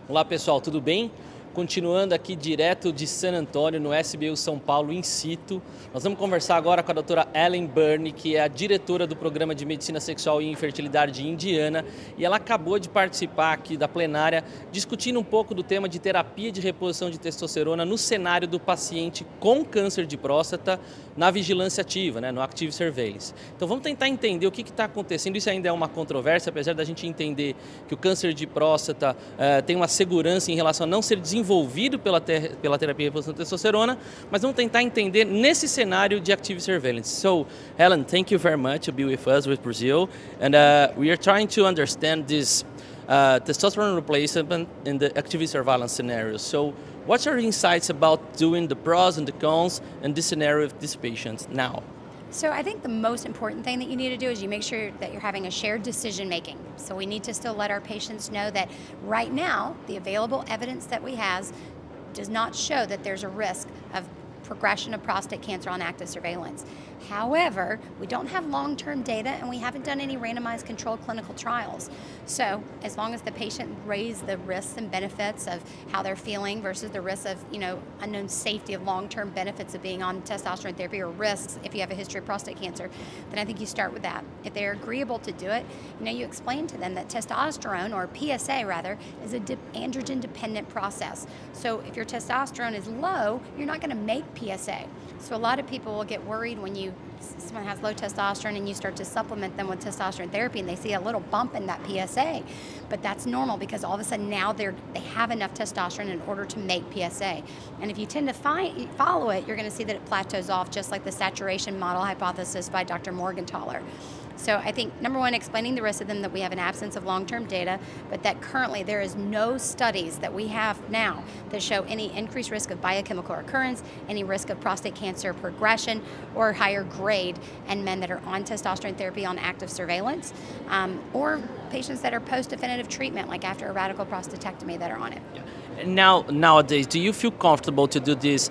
Olá pessoal, tudo bem? Continuando aqui direto de San Antônio, no SBU São Paulo, in situ. Nós vamos conversar agora com a doutora Ellen Burney, que é a diretora do Programa de Medicina Sexual e Infertilidade de Indiana, e ela acabou de participar aqui da plenária, discutindo um pouco do tema de terapia de reposição de testosterona no cenário do paciente com câncer de próstata na vigilância ativa, no Active Surveillance. Então vamos tentar entender o que está acontecendo. Isso ainda é uma controvérsia, apesar da gente entender que o câncer de próstata tem uma segurança em relação a não ser desenvolvido pela terapia de reposição de testosterona, mas vamos tentar entender nesse cenário de Active Surveillance. So, Helen, thank you very much to be with us with Brazil, and we are trying to understand this testosterone replacement in the Active Surveillance scenario. So, what's your insights about doing the pros and the cons in this scenario of these patients now? So I think the most important thing that you need to do is you make sure that you're having a shared decision making. So we need to still let our patients know that right now, the available evidence that we have does not show that there's a risk of progression of prostate cancer on active surveillance. However, we don't have long-term data and we haven't done any randomized controlled clinical trials. So as long as the patient weighs the risks and benefits of how they're feeling versus the risks of, unknown safety of long-term benefits of being on testosterone therapy or risks if you have a history of prostate cancer, then I think you start with that. If they're agreeable to do it, you explain to them that testosterone, or PSA rather, is an androgen-dependent process. So if your testosterone is low, you're not going to make PSA. So a lot of people will get worried when someone has low testosterone and you start to supplement them with testosterone therapy and they see a little bump in that PSA. But that's normal because all of a sudden now they have enough testosterone in order to make PSA. And if you tend to follow it, you're going to see that it plateaus off, just like the saturation model hypothesis by Dr. Morgenthaler. So I think, number one, explaining the risk to them that we have an absence of long-term data, but that currently there is no studies that we have now that show any increased risk of biochemical recurrence, any risk of prostate cancer progression, or higher grade in men that are on testosterone therapy on active surveillance, or patients that are post-definitive treatment, like after a radical prostatectomy, that are on it. Yeah. Nowadays, do you feel comfortable to do this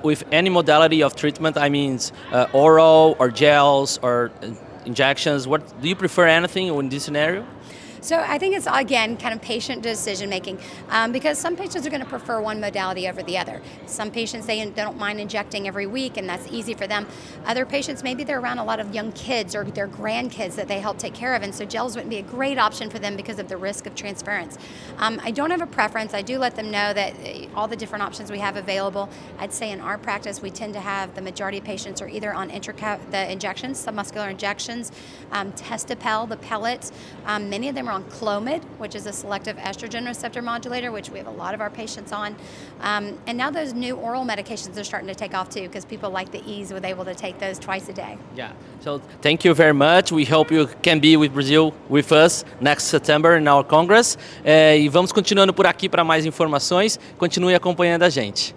with any modality of treatment? I mean, oral or gels or injections? What do you prefer, anything in this scenario? So I think it's, again, kind of patient decision making, because some patients are going to prefer one modality over the other. Some patients, they don't mind injecting every week, and that's easy for them. Other patients, maybe they're around a lot of young kids or their grandkids that they help take care of, and so gels wouldn't be a great option for them because of the risk of transference. I don't have a preference. I do let them know that all the different options we have available. I'd say in our practice, we tend to have the majority of patients are either on the injections, submuscular injections, Testapel, the pellets. Many of them are on Clomid, which is a selective estrogen receptor modulator, which we have a lot of our patients on. And now those new oral medications are starting to take off too, because people like the ease with able to take those twice a day. Yeah, so thank you very much. We hope you can be with Brazil with us next September in our Congress. E vamos continuando por aqui para mais informações. Continue acompanhando a gente.